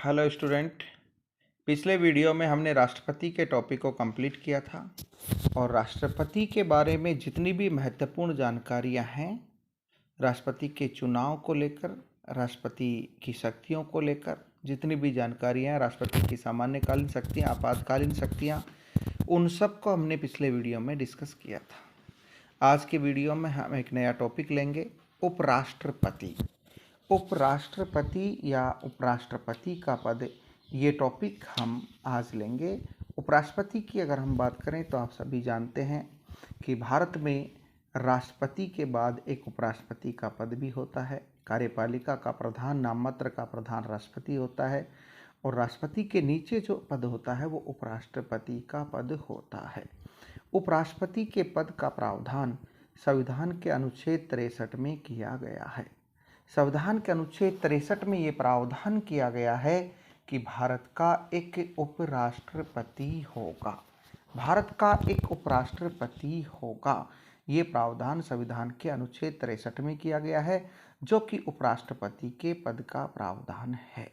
Hello student. पिछले video में हमने राष्ट्रपति के टॉपिक को कंप्लीट किया था और राष्ट्रपति के बारे में जितनी भी महत्वपूर्ण जानकारियां हैं, राष्ट्रपति के चुनाव को लेकर, राष्ट्रपति की शक्तियों को लेकर जितनी भी जानकारियां हैं, राष्ट्रपति की सामान्यकालीन शक्तियां, आपातकालीन शक्तियां, उन सब को हमने पिछले वीडियो में डिस्कस किया था। आज के वीडियो में हम एक नया टॉपिक लेंगे, उपराष्ट्रपति। उपराष्ट्रपति या उपराष्ट्रपति का पद, ये टॉपिक हम आज लेंगे। उपराष्ट्रपति की अगर हम बात करें तो आप सभी जानते हैं कि भारत में राष्ट्रपति के बाद एक उपराष्ट्रपति का पद भी होता है। कार्यपालिका का प्रधान, नाममात्र का प्रधान राष्ट्रपति होता है और राष्ट्रपति के नीचे जो पद होता है वो उपराष्ट्रपति का पद होता है। उपराष्ट्रपति के पद का प्रावधान संविधान के अनुच्छेद 63 में किया गया है। संविधान के अनुच्छेद 63 में ये प्रावधान किया गया है कि भारत का एक उपराष्ट्रपति होगा। भारत का एक उपराष्ट्रपति होगा। ये प्रावधान संविधान के अनुच्छेद 63 में किया गया है, जो कि उपराष्ट्रपति के पद का प्रावधान है।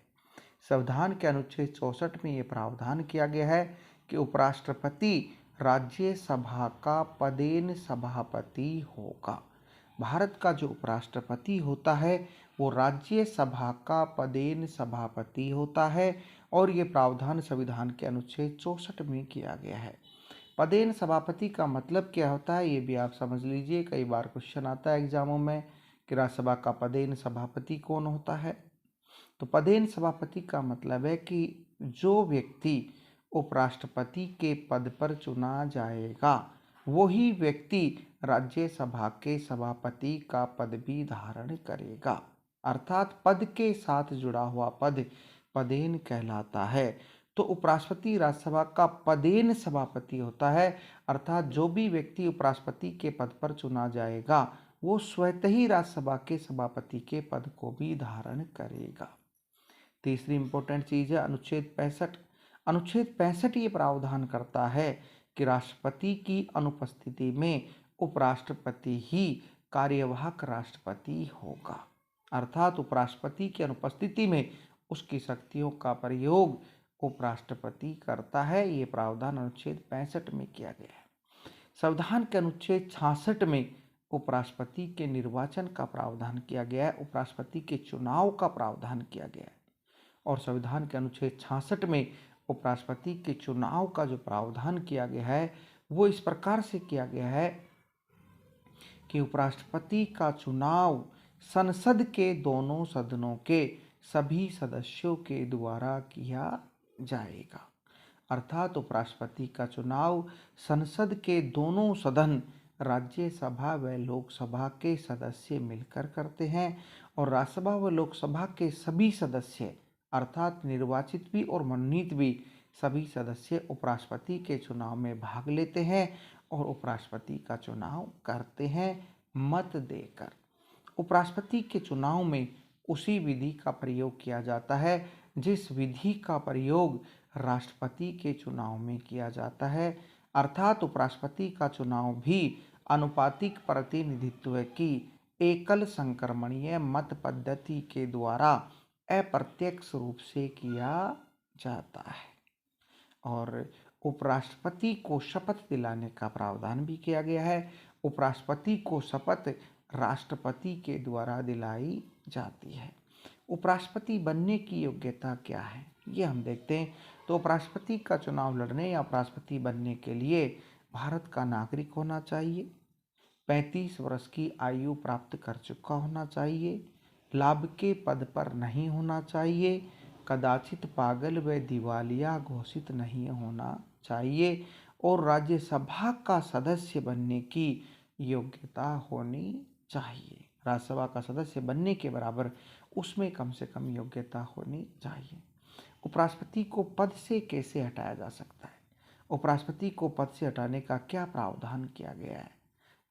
संविधान के अनुच्छेद 64 में ये प्रावधान किया गया है कि उपराष्ट्रपति राज्यसभा का पदेन सभापति होगा। भारत का जो उपराष्ट्रपति होता है वो राज्यसभा का पदेन सभापति होता है और ये प्रावधान संविधान के अनुच्छेद 64 में किया गया है। पदेन सभापति का मतलब क्या होता है ये भी आप समझ लीजिए। कई बार क्वेश्चन आता है एग्जामों में कि राज्यसभा का पदेन सभापति कौन होता है। तो पदेन सभापति का मतलब है कि जो व्यक्ति उपराष्ट्रपति के पद पर चुना जाएगा वही व्यक्ति राज्यसभा के सभापति का पद भी धारण करेगा, अर्थात पद के साथ जुड़ा हुआ पद पदेन कहलाता है। तो उपराष्ट्रपति राज्यसभा का पदेन सभापति होता है, अर्थात जो भी व्यक्ति उपराष्ट्रपति के पद पर चुना जाएगा वो स्वतः ही राज्यसभा के सभापति के पद को भी धारण करेगा। तीसरी इंपॉर्टेंट चीज है अनुच्छेद 65। अनुच्छेद 65 ये प्रावधान करता है कि राष्ट्रपति की अनुपस्थिति में उपराष्ट्रपति ही कार्यवाहक राष्ट्रपति होगा, अर्थात उपराष्ट्रपति की अनुपस्थिति में उसकी शक्तियों का प्रयोग उपराष्ट्रपति करता है। ये प्रावधान अनुच्छेद 65 में किया गया है। संविधान के अनुच्छेद 66 में उपराष्ट्रपति के निर्वाचन का प्रावधान किया गया है, उपराष्ट्रपति के चुनाव का प्रावधान किया गया है। और संविधान के अनुच्छेद 66 में उपराष्ट्रपति के चुनाव का जो प्रावधान किया गया है वो इस प्रकार से किया गया है कि उपराष्ट्रपति का चुनाव संसद के दोनों सदनों के सभी सदस्यों के द्वारा किया जाएगा, अर्थात उपराष्ट्रपति का चुनाव संसद के दोनों सदन राज्यसभा व लोकसभा के सदस्य मिलकर करते हैं और राज्यसभा व लोकसभा के सभी सदस्य अर्थात निर्वाचित भी और मनोनीत भी सभी सदस्य उपराष्ट्रपति के चुनाव में भाग लेते हैं और उपराष्ट्रपति का चुनाव करते हैं मत देकर। उपराष्ट्रपति के चुनाव में उसी विधि का प्रयोग किया जाता है जिस विधि का प्रयोग राष्ट्रपति के चुनाव में किया जाता है, अर्थात उपराष्ट्रपति का चुनाव भी अनुपातिक प्रतिनिधित्व की एकल संक्रमणीय मत पद्धति के द्वारा अप्रत्यक्ष रूप से किया जाता है। और उपराष्ट्रपति को शपथ दिलाने का प्रावधान भी किया गया है। उपराष्ट्रपति को शपथ राष्ट्रपति के द्वारा दिलाई जाती है। उपराष्ट्रपति बनने की योग्यता क्या है ये हम देखते हैं। तो उपराष्ट्रपति का चुनाव लड़ने या उपराष्ट्रपति बनने के लिए भारत का नागरिक होना चाहिए, 35 वर्ष की आयु प्राप्त कर चुका होना चाहिए, लाभ के पद पर नहीं होना चाहिए, कदाचित पागल व दिवालिया घोषित नहीं होना चाहिए और राज्यसभा का सदस्य बनने की योग्यता होनी चाहिए। राज्यसभा का सदस्य बनने के बराबर उसमें कम से कम योग्यता होनी चाहिए। उपराष्ट्रपति को पद से कैसे हटाया जा सकता है, उपराष्ट्रपति को पद से हटाने का क्या प्रावधान किया गया है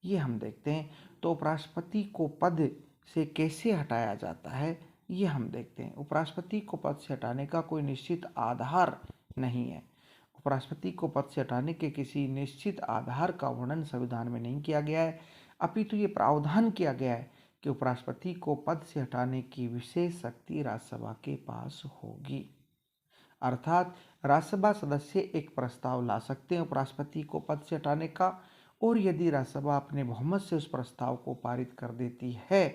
ये हम देखते हैं। तो उपराष्ट्रपति को पद से कैसे हटाया जाता है ये हम देखते हैं। उपराष्ट्रपति को पद से हटाने का कोई निश्चित आधार नहीं है। उपराष्ट्रपति को पद से हटाने के किसी निश्चित आधार का वर्णन संविधान में नहीं किया गया है, अपितु ये प्रावधान किया गया है कि उपराष्ट्रपति को पद से हटाने की विशेष शक्ति राज्यसभा के पास होगी। अर्थात राज्यसभा सदस्य एक प्रस्ताव ला सकते हैं उपराष्ट्रपति को पद से हटाने का, और यदि राज्यसभा अपने बहुमत से उस प्रस्ताव को पारित कर देती है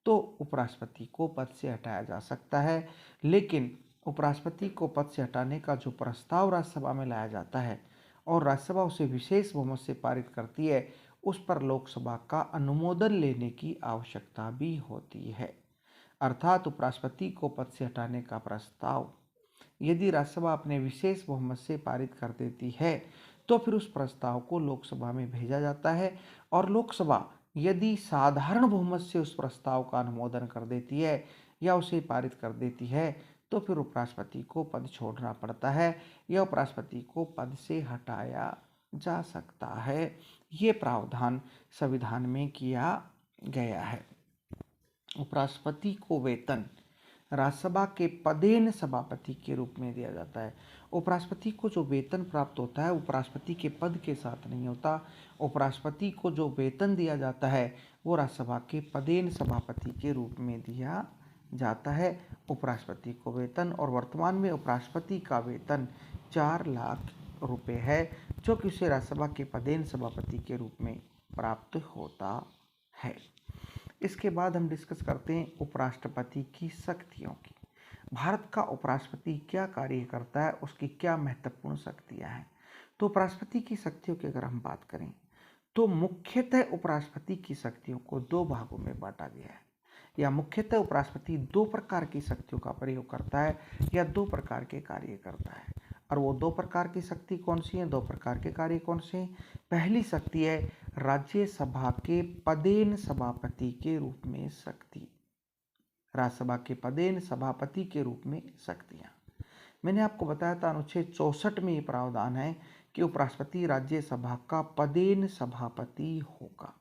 तो उपराष्ट्रपति को पद से हटाया जा सकता है। लेकिन उपराष्ट्रपति को पद से हटाने का जो प्रस्ताव राज्यसभा में लाया जाता है और राज्यसभा उसे विशेष बहुमत से पारित करती है, उस पर लोकसभा का अनुमोदन लेने की आवश्यकता भी होती है। अर्थात उपराष्ट्रपति को पद से हटाने का प्रस्ताव यदि राज्यसभा अपने विशेष बहुमत से पारित कर देती है तो फिर उस प्रस्ताव को लोकसभा में भेजा जाता है, और लोकसभा यदि साधारण बहुमत से उस प्रस्ताव का अनुमोदन कर देती है या उसे पारित कर देती है तो फिर उपराष्ट्रपति को पद छोड़ना पड़ता है या उपराष्ट्रपति को पद से हटाया जा सकता है। ये प्रावधान संविधान में किया गया है। उपराष्ट्रपति को वेतन राज्यसभा के पदेन सभापति के रूप में दिया जाता है। उपराष्ट्रपति को जो वेतन प्राप्त होता है उपराष्ट्रपति के पद के साथ नहीं होता। उपराष्ट्रपति को जो वेतन दिया जाता है वो राज्यसभा के पदेन सभापति के रूप में दिया जाता है उपराष्ट्रपति को वेतन। और वर्तमान में उपराष्ट्रपति का वेतन 4 लाख रुपए है, जो कि उसे राज्यसभा के पदेन सभापति के रूप में प्राप्त होता है। इसके बाद हम डिस्कस करते हैं उपराष्ट्रपति की शक्तियों की। भारत का उपराष्ट्रपति क्या कार्य करता है, उसकी क्या महत्वपूर्ण शक्तियां हैं। तो उपराष्ट्रपति की शक्तियों की अगर हम बात करें तो मुख्यतः उपराष्ट्रपति की शक्तियों को 2 भागों में बांटा गया है, या मुख्यतः उपराष्ट्रपति 2 प्रकार की शक्तियों का प्रयोग करता है या 2 प्रकार के कार्य करता है। और वो 2 प्रकार की शक्ति कौन सी है, 2 प्रकार के कार्य कौन से हैं। पहली शक्ति है राज्यसभा के पदेन सभापति के रूप में शक्ति। राज्यसभा के पदेन सभापति के रूप में शक्तियां। मैंने आपको बताया था अनुच्छेद 64 में ये प्रावधान है कि उपराष्ट्रपति राज्यसभा का पदेन सभापति होगा,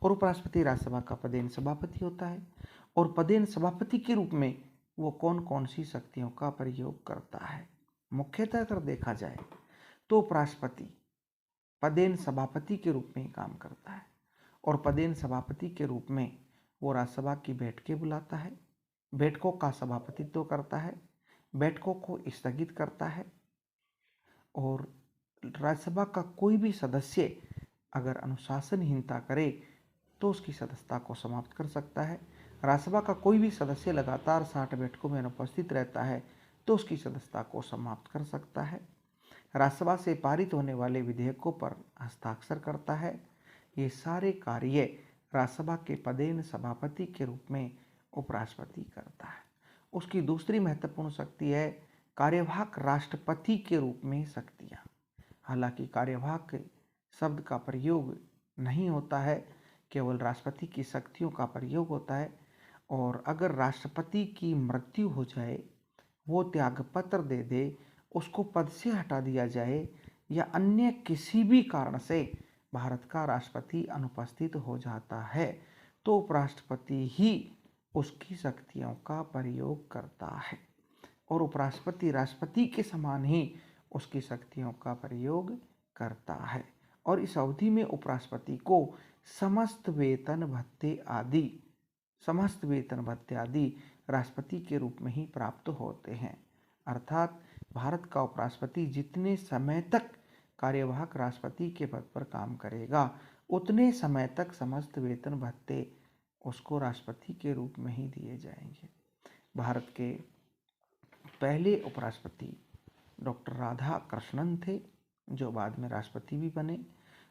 और उपराष्ट्रपति राज्यसभा का पदेन सभापति होता है। और पदेन सभापति के रूप में वो कौन कौन सी शक्तियों का प्रयोग करता है। मुख्यतः अगर देखा जाए तो उपराष्ट्रपति पदेन सभापति के रूप में काम करता है, और पदेन सभापति के रूप में वो राज्यसभा की बैठकें बुलाता है, बैठकों का सभापतित्व करता है, बैठकों को स्थगित करता है, और राज्यसभा का कोई भी सदस्य अगर अनुशासनहीनता करे तो उसकी सदस्यता को समाप्त कर सकता है। राज्यसभा का कोई भी सदस्य लगातार 60 बैठकों में अनुपस्थित रहता है तो उसकी सदस्यता को समाप्त कर सकता है। राज्यसभा से पारित होने वाले विधेयकों पर हस्ताक्षर करता है। ये सारे कार्य राज्यसभा के पदेन सभापति के रूप में उपराष्ट्रपति करता है। उसकी दूसरी महत्वपूर्ण शक्ति है कार्यवाहक राष्ट्रपति के रूप में शक्तियाँ। हालांकि कार्यवाहक शब्द का प्रयोग नहीं होता है, केवल राष्ट्रपति की शक्तियों का प्रयोग होता है। और अगर राष्ट्रपति की मृत्यु हो जाए, वो त्यागपत्र दे दे, उसको पद से हटा दिया जाए, या अन्य किसी भी कारण से भारत का राष्ट्रपति अनुपस्थित हो जाता है तो उपराष्ट्रपति ही उसकी शक्तियों का प्रयोग करता है, और उपराष्ट्रपति राष्ट्रपति के समान ही उसकी शक्तियों का प्रयोग करता है। और इस अवधि में उपराष्ट्रपति को समस्त वेतन भत्ते आदि राष्ट्रपति के रूप में ही प्राप्त होते हैं। अर्थात भारत का उपराष्ट्रपति जितने समय तक कार्यवाहक राष्ट्रपति के पद पर काम करेगा उतने समय तक समस्त वेतन भत्ते उसको राष्ट्रपति के रूप में ही दिए जाएंगे। भारत के पहले उपराष्ट्रपति डॉक्टर राधाकृष्णन थे, जो बाद में राष्ट्रपति भी बने।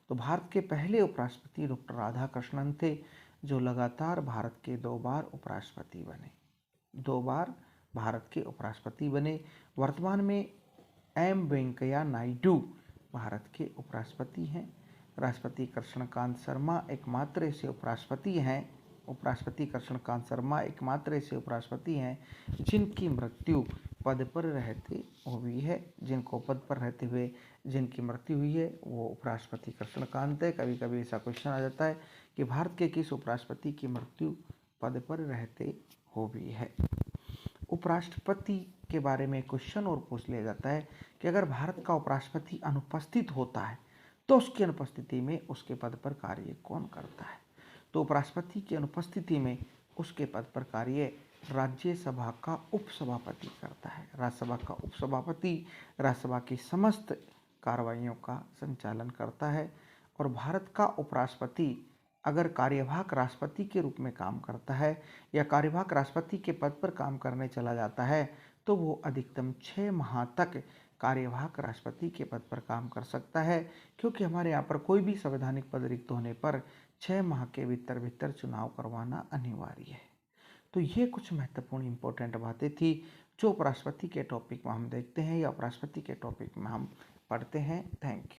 तो भारत के पहले उपराष्ट्रपति डॉक्टर राधाकृष्णन थे, जो लगातार भारत के 2 बार उपराष्ट्रपति बने, 2 बार भारत के उपराष्ट्रपति बने। वर्तमान में एम वेंकैया नायडू भारत के उपराष्ट्रपति हैं। राष्ट्रपति कृष्णकांत शर्मा एकमात्र ऐसे उपराष्ट्रपति हैं, उपराष्ट्रपति कृष्णकांत शर्मा एकमात्र ऐसे उपराष्ट्रपति हैं जिनकी मृत्यु पद पर रहते हुई है। जिनको पद पर रहते हुए जिनकी मृत्यु हुई है वो उपराष्ट्रपति कृष्णकांत है। कभी कभी ऐसा क्वेश्चन आ जाता है कि भारत के किस उपराष्ट्रपति की मृत्यु पद पर रहते हुई है। उपराष्ट्रपति के बारे में क्वेश्चन और पूछ लिया जाता है कि अगर भारत का उपराष्ट्रपति अनुपस्थित होता है तो उसकी अनुपस्थिति में उसके पद पर कार्य कौन करता है। तो उपराष्ट्रपति की अनुपस्थिति में उसके पद पर कार्य राज्यसभा का उपसभापति करता है। राज्यसभा का उपसभापति राज्यसभा की समस्त कार्रवाइयों का संचालन करता है। और भारत का उपराष्ट्रपति अगर कार्यवाहक राष्ट्रपति के रूप में काम करता है या कार्यवाहक राष्ट्रपति के पद पर काम करने चला जाता है तो वो अधिकतम 6 माह तक कार्यवाहक राष्ट्रपति के पद पर काम कर सकता है, क्योंकि हमारे यहाँ पर कोई भी संवैधानिक पद रिक्त होने पर 6 माह के भीतर भीतर चुनाव करवाना अनिवार्य है। तो ये कुछ महत्वपूर्ण इंपॉर्टेंट बातें थी जो उपराष्ट्रपति के टॉपिक में हम देखते हैं या उपराष्ट्रपति के टॉपिक में हम पढ़ते हैं। Thank you.